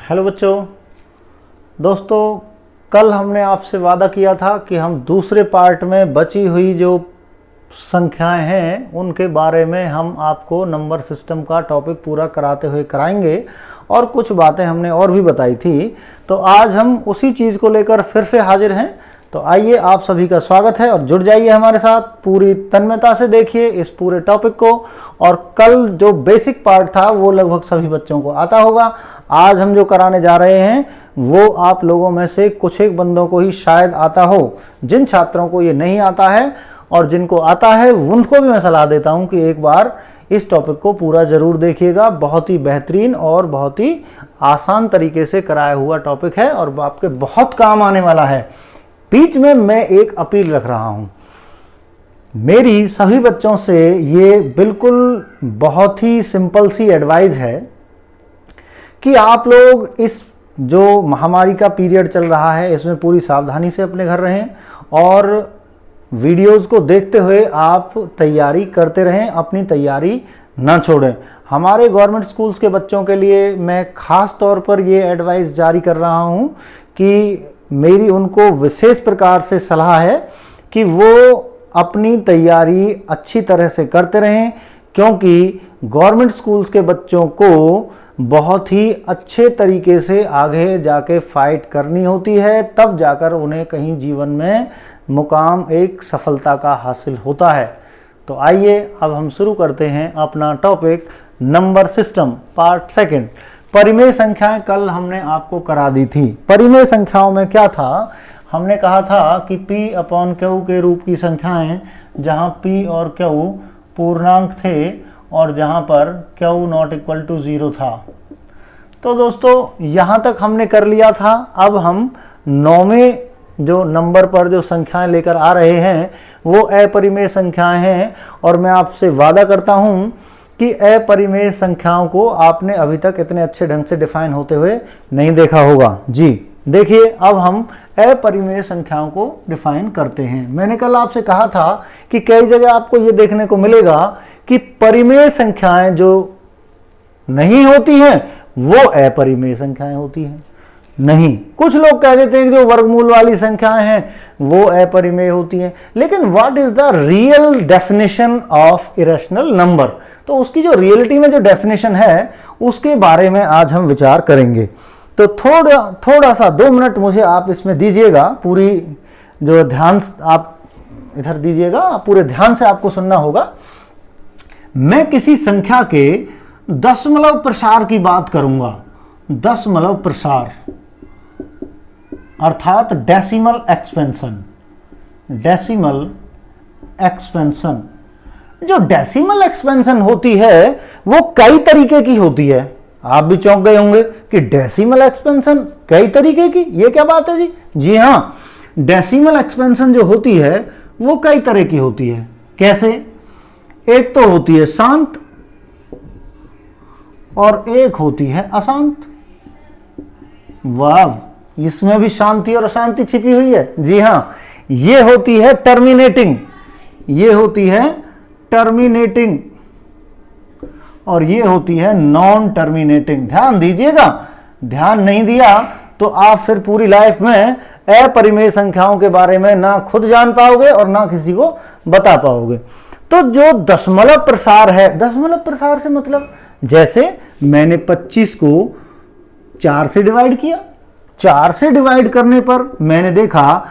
Hello बच्चों, दोस्तों कल हमने आपसे वादा किया था कि हम दूसरे पार्ट में बची हुई जो संख्याएं हैं उनके बारे में हम आपको नंबर सिस्टम का टॉपिक पूरा कराते हुए कराएंगे और कुछ बातें हमने और भी बताई थी। तो आज हम उसी चीज़ को लेकर फिर से हाजिर हैं। तो आइए, आप सभी का स्वागत है और जुड़ जाइए हमारे साथ, पूरी तन्मयता से देखिए इस पूरे टॉपिक को। और कल जो बेसिक पार्ट था वो लगभग सभी बच्चों को आता होगा। आज हम जो कराने जा रहे हैं वो आप लोगों में से कुछ एक बंदों को ही शायद आता हो। जिन छात्रों को ये नहीं आता है और जिनको आता है उनको भी मैं सलाह देता हूं कि एक बार इस टॉपिक को पूरा ज़रूर देखिएगा। बहुत ही बेहतरीन और बहुत ही आसान तरीके से कराया हुआ टॉपिक है और आपके बहुत काम आने वाला है। बीच में मैं एक अपील रख रहा हूं, मेरी सभी बच्चों से ये बिल्कुल बहुत ही सिंपल सी एडवाइस है कि आप लोग इस जो महामारी का पीरियड चल रहा है इसमें पूरी सावधानी से अपने घर रहें और वीडियोस को देखते हुए आप तैयारी करते रहें, अपनी तैयारी ना छोड़ें। हमारे गवर्नमेंट स्कूल्स के बच्चों के लिए मैं ख़ास तौर पर ये एडवाइस जारी कर रहा हूँ कि मेरी उनको विशेष प्रकार से सलाह है कि वो अपनी तैयारी अच्छी तरह से करते रहें, क्योंकि गवर्नमेंट स्कूल्स के बच्चों को बहुत ही अच्छे तरीके से आगे जाके फाइट करनी होती है, तब जाकर उन्हें कहीं जीवन में मुकाम एक सफलता का हासिल होता है। तो आइए अब हम शुरू करते हैं अपना topic number system part second. परिमेय संख्याएं कल हमने आपको करा दी थी। परिमेय संख्याओं में क्या था, हमने कहा था कि P अपॉन Q के रूप की संख्याएं जहां P और Q पूर्णांक थे और जहां पर Q नॉट इक्वल टू 0 था। तो दोस्तों यहां तक हमने कर लिया था। अब हम 9वें जो नंबर पर जो संख्याएं लेकर आ रहे हैं वो अपरिमेय संख्याएं हैं और मैं आपसे वादा करता हूं कि अपरिमेय संख्याओं को आपने अभी तक इतने अच्छे ढंग से डिफाइन होते हुए नहीं देखा होगा। जी देखिए, अब हम अपरिमेय संख्याओं को डिफाइन करते हैं। मैंने कल आपसे कहा था कि कई जगह आपको ये देखने को मिलेगा कि परिमेय संख्याएं जो नहीं होती हैं वो अपरिमेय संख्याएं होती हैं। नहीं, कुछ लोग कह देते हैं कि जो वर्गमूल वाली संख्याएं हैं वो अपरिमेय होती हैं, लेकिन what is the real definition of irrational number, तो उसकी जो रियलिटी में जो डेफिनेशन है उसके बारे में आज हम विचार करेंगे। तो थोड़ा सा 2 मिनट मुझे आप इसमें दीजिएगा, पूरी जो ध्यान आप इधर दीजिएगा, पूरे ध्यान से आपको सुनना होगा। मैं किसी संख्या के दशमलव प्रसार की बात करूंगा। दशमलव प्रसार अर्थात डेसिमल एक्सपेंशन। डेसिमल एक्सपेंशन, जो डेसिमल एक्सपेंशन होती है वो कई तरीके की होती है। आप भी चौंक गए होंगे कि डेसिमल एक्सपेंशन कई तरीके की, ये क्या बात है जी? जी हाँ, डेसिमल एक्सपेंशन जो होती है वो कई तरह की होती है। कैसे? एक तो होती है शांत और एक होती है अशांत। वाह, इसमें भी शांति और अशांति छिपी हुई है। जी हाँ, ये होती है टर्मिनेटिंग, ये होती है टर्मिनेटिंग और ये होती है नॉन टर्मिनेटिंग। ध्यान दीजिएगा, ध्यान नहीं दिया तो आप फिर पूरी लाइफ में अपरिमेय संख्याओं के बारे में ना खुद जान पाओगे और ना किसी को बता पाओगे। तो जो दशमलव प्रसार है, दशमलव प्रसार से मतलब जैसे मैंने 25 को 4 से डिवाइड किया, 4 से डिवाइड करने पर मैंने देखा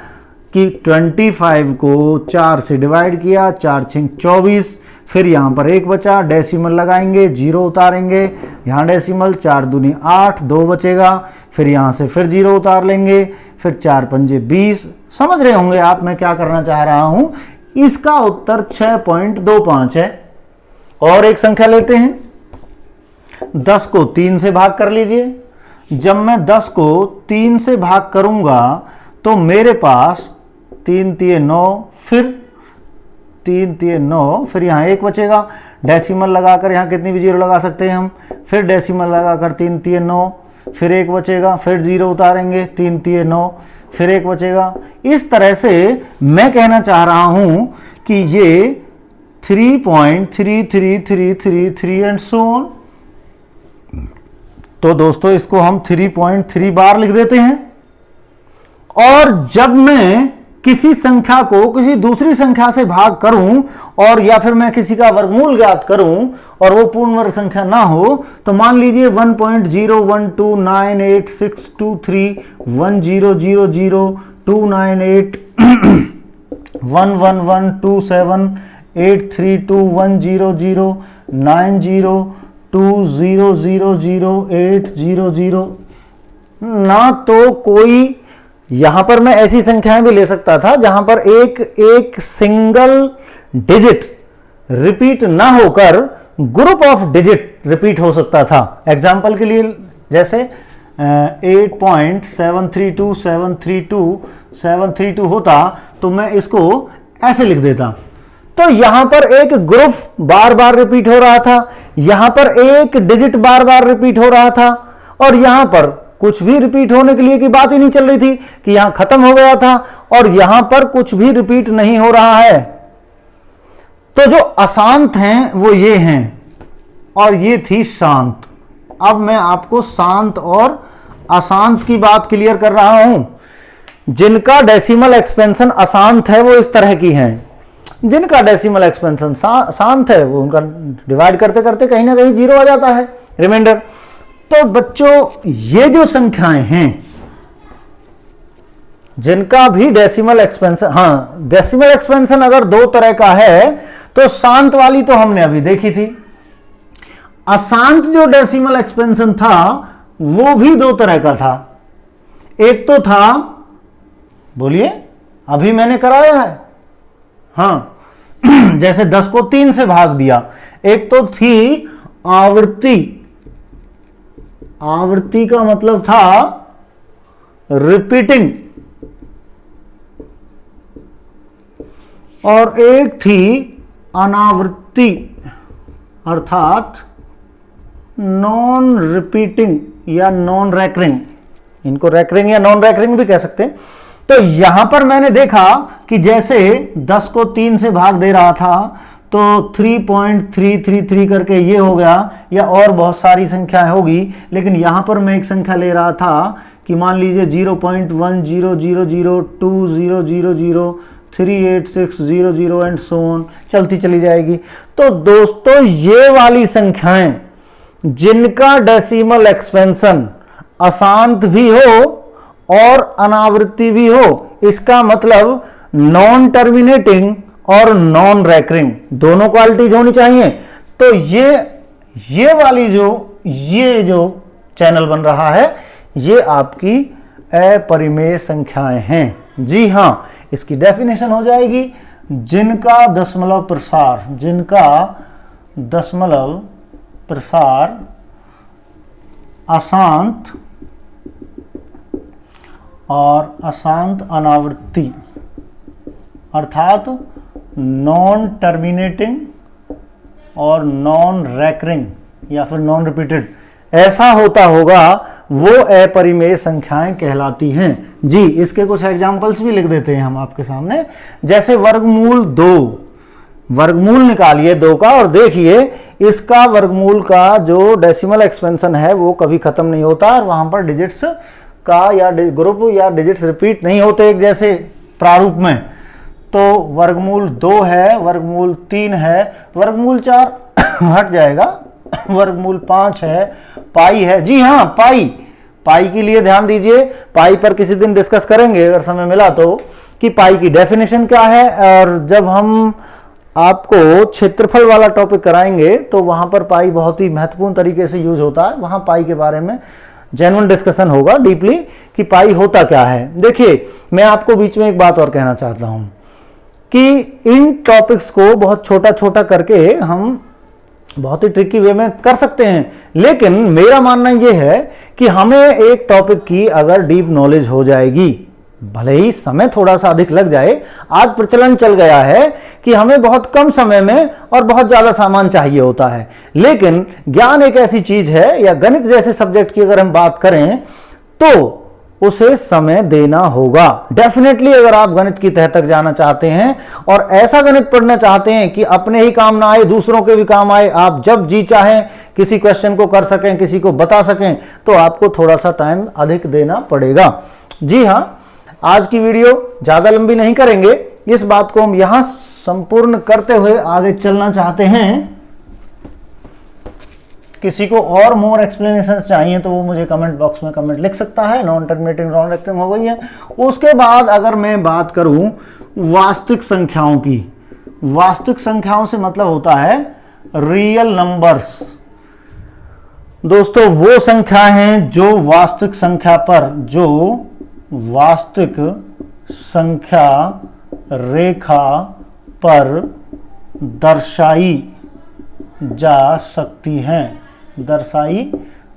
कि 25 को 4 से डिवाइड किया, 4 6 24, फिर यहाँ पर 1 बचा, डेसिमल लगाएंगे, 0 उतारेंगे, यहाँ डेसिमल, 4 दूनी 8, 2 बचेगा, फिर यहाँ से फिर 0 उतार लेंगे, फिर 4 पंजे 20। समझ रहे होंगे आप मैं क्या करना चाह रहा हूँ। इसका उत्तर 6.25 है। और एक संख्या लेते हैं, 10 को 3 से भाग कर लीजिए। जब मैं 10 को 3 से भाग करूंगा तो मेरे पास 3 तिये 9, फिर 3 तिये 9, फिर यहाँ 1 बचेगा। डेसिमल लगाकर यहाँ कितनी भी 0 लगा सकते हैं हम, फिर डेसिमल लगाकर 3 तिये 9, फिर 1 बचेगा, फिर 0 उतारेंगे, 3 तिये 9, फिर 1 बचेगा। इस तरह से मैं कहना चाह रहा हूं कि ये 3.3333 एंड सो ऑन तो दोस्तों इसको हम 3.3 बार लिख देते हैं। और जब मैं किसी संख्या को किसी दूसरी संख्या से भाग करूं और या फिर मैं किसी का वर्गमूल ज्ञात करूं और वो पूर्ण वर्ग संख्या ना हो, तो मान लीजिए 1.0112982301080209020008000 ना तो कोई, यहां पर मैं ऐसी संख्याएं भी ले सकता था जहां पर एक सिंगल डिजिट रिपीट ना होकर ग्रुप ऑफ डिजिट रिपीट हो सकता था। एग्जाम्पल के लिए जैसे 8.732732 होता तो मैं इसको ऐसे लिख देता। तो यहां पर एक ग्रुप बार बार रिपीट हो रहा था, यहां पर एक डिजिट बार बार रिपीट हो रहा था, और यहां पर कुछ भी रिपीट होने के लिए की बात ही नहीं चल रही थी कि यहां खत्म हो गया था, और यहां पर कुछ भी रिपीट नहीं हो रहा है। तो जो अशांत हैं वो ये हैं, और ये थी शांत। अब मैं आपको शांत और अशांत की बात क्लियर कर रहा हूं। जिनका डेसिमल एक्सपेंशन अशांत है वो इस तरह की हैं, जिनका डेसिमल एक्सपेंशन शांत है वो उनका डिवाइड करते करते कहीं ना कहीं 0 आ जाता है रिमाइंडर। तो बच्चों ये जो संख्याएं हैं जिनका भी डेसिमल एक्सपेंशन, डेसिमल एक्सपेंशन अगर 2 तरह का है तो शांत वाली तो हमने अभी देखी थी। अशांत जो डेसिमल एक्सपेंशन था वो भी 2 तरह का था। एक तो था, बोलिए, अभी मैंने कराया है, जैसे 10 को 3 से भाग दिया। एक तो थी आवृत्ति, आवृत्ति का मतलब था रिपीटिंग, और एक थी अनावृत्ति अर्थात नॉन रिपीटिंग या नॉन रैकरिंग। इनको रैकरिंग या नॉन रैकरिंग भी कह सकते हैं। तो यहां पर मैंने देखा कि जैसे 10 को 3 से भाग दे रहा था तो 3.333 करके ये हो गया, या और बहुत सारी संख्याएं होगी, लेकिन यहां पर मैं एक संख्या ले रहा था कि मान लीजिए 0.100020003860 एंड सो ऑन, चलती चली जाएगी। तो दोस्तों ये वाली संख्याएं जिनका डेसिमल एक्सपेंशन अशांत भी हो और अनावृत्ति भी हो, इसका मतलब नॉन टर्मिनेटिंग और नॉन रैकरिंग दोनों क्वालिटीज होनी चाहिए। तो ये वाली ये जो चैनल बन रहा है ये आपकी अपरिमेय संख्याएं हैं। जी हां, इसकी डेफिनेशन हो जाएगी जिनका दशमलव प्रसार अशांत और अशांत अनावृत्ति अर्थात नॉन टर्मिनेटिंग और नॉन रैकरिंग या फिर नॉन रिपीटेड ऐसा होता होगा, वो अपरिमेय संख्याएं कहलाती हैं। जी, इसके कुछ एग्जांपल्स भी लिख देते हैं हम आपके सामने। जैसे वर्गमूल 2, वर्गमूल निकालिए 2 का और देखिए इसका वर्गमूल का जो डेसिमल एक्सपेंशन है वो कभी खत्म नहीं होता, और वहां पर डिजिट्स का या ग्रुप या डिजिट्स रिपीट नहीं होते एक जैसे प्रारूप में। तो वर्गमूल 2 है, वर्गमूल 3 है, वर्गमूल 4 हट जाएगा, वर्गमूल 5 है, पाई है। जी हाँ, पाई के लिए ध्यान दीजिए, पाई पर किसी दिन डिस्कस करेंगे अगर समय मिला तो, कि पाई की डेफिनेशन क्या है। और जब हम आपको क्षेत्रफल वाला टॉपिक कराएंगे तो वहां पर पाई बहुत ही महत्वपूर्ण तरीके से यूज होता है, वहां पाई के बारे में जेन्युइन डिस्कशन होगा डीपली कि पाई होता क्या है। देखिए, मैं आपको बीच में एक बात और कहना चाहता हूं कि इन टॉपिक्स को बहुत छोटा छोटा करके हम बहुत ही ट्रिकी वे में कर सकते हैं, लेकिन मेरा मानना यह है कि हमें एक टॉपिक की अगर डीप नॉलेज हो जाएगी, भले ही समय थोड़ा सा अधिक लग जाए, आज प्रचलन चल गया है कि हमें बहुत कम समय में और बहुत ज्यादा सामान चाहिए होता है, लेकिन ज्ञान एक ऐसी चीज है, या गणित जैसे सब्जेक्ट की अगर हम बात करें तो उसे समय देना होगा। डेफिनेटली अगर आप गणित की तह तक जाना चाहते हैं और ऐसा गणित पढ़ना चाहते हैं कि अपने ही काम ना आए, दूसरों के भी काम आए, आप जब जी चाहें किसी क्वेश्चन को कर सकें, किसी को बता सकें, तो आपको थोड़ा सा टाइम अधिक देना पड़ेगा। जी हाँ, आज की वीडियो ज़्यादा लंबी नहीं करेंगे, इस बात को हम यहां संपूर्ण करते हुए आगे चलना चाहते हैं। किसी को और मोर एक्सप्लेनेशन चाहिए तो वो मुझे कमेंट बॉक्स में कमेंट लिख सकता है। नॉन टर्मिनेटिंग नॉन रेक्टिंग हो गई है। उसके बाद अगर मैं बात करूं वास्तविक संख्याओं की, वास्तविक संख्याओं से मतलब होता है रियल नंबर्स। दोस्तों वो संख्या हैं जो वास्तविक संख्या पर, जो वास्तविक संख्या रेखा पर दर्शाई जा सकती हैं, दर्शाई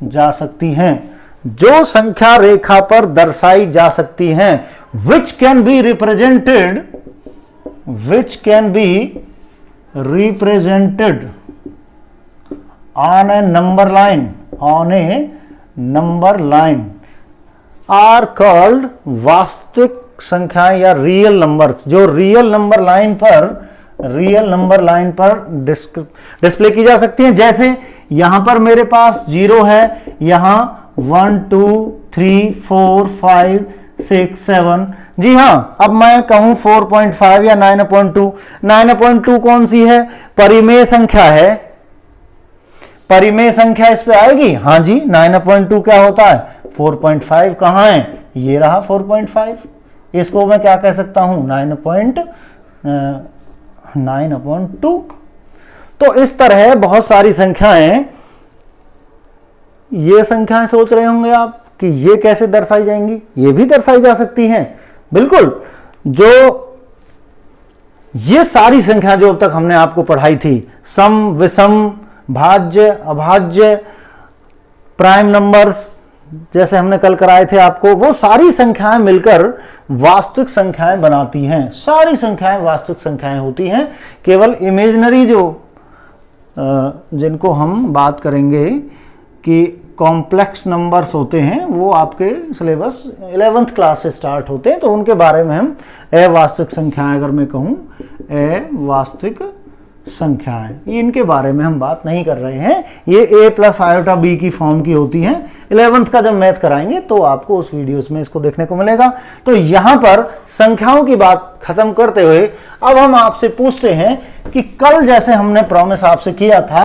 जा सकती हैं, जो संख्या रेखा पर दर्शाई जा सकती हैं, which can be represented on a number line are called वास्तविक संख्याएं या रियल नंबर्स, जो रियल नंबर लाइन पर डिस्प्ले की जा सकती हैं। जैसे यहां पर मेरे पास 0 है, यहां 1 2 3 4 5 6 7। जी हां, अब मैं कहूं 4.5 या 9.2, 9.2 कौन सी है? परिमेय संख्या है। परिमेय संख्या इस पे आएगी। हां जी, 9.2 क्या होता है? 4.5 कहां है? ये रहा 4.5। इसको मैं क्या कह सकता हूं? 9.2। तो इस तरह बहुत सारी संख्याएं, ये संख्याएं सोच रहे होंगे आप कि ये कैसे दर्शाई जाएंगी? ये भी दर्शाई जा सकती हैं, बिल्कुल। जो ये सारी संख्या जो अब तक हमने आपको पढ़ाई थी, सम, विषम, भाज्य, अभाज्य, प्राइम नंबर्स, जैसे हमने कल कराए थे आपको, वो सारी संख्याएं मिलकर वास्तविक संख्याएं बनाती हैं। सारी संख्याएं वास्तविक संख्याएं होती हैं। केवल इमेजिनरी जो जिनको हम बात करेंगे कि कॉम्प्लेक्स नंबर्स होते हैं, वो आपके सिलेबस 11th क्लास से स्टार्ट होते हैं, तो उनके बारे में हम अवास्तविक संख्याएं, अगर मैं कहूँ अवास्तविक संख्याएं, इनके बारे में हम बात नहीं कर रहे हैं। ये a प्लस आयोटा b की फॉर्म की होती हैं। 11th का जब मैथ कराएंगे तो आपको उस वीडियोस में इसको देखने को मिलेगा। तो यहां पर संख्याओं की बात खत्म करते हुए अब हम आपसे पूछते हैं कि कल जैसे हमने प्रॉमिस आपसे किया था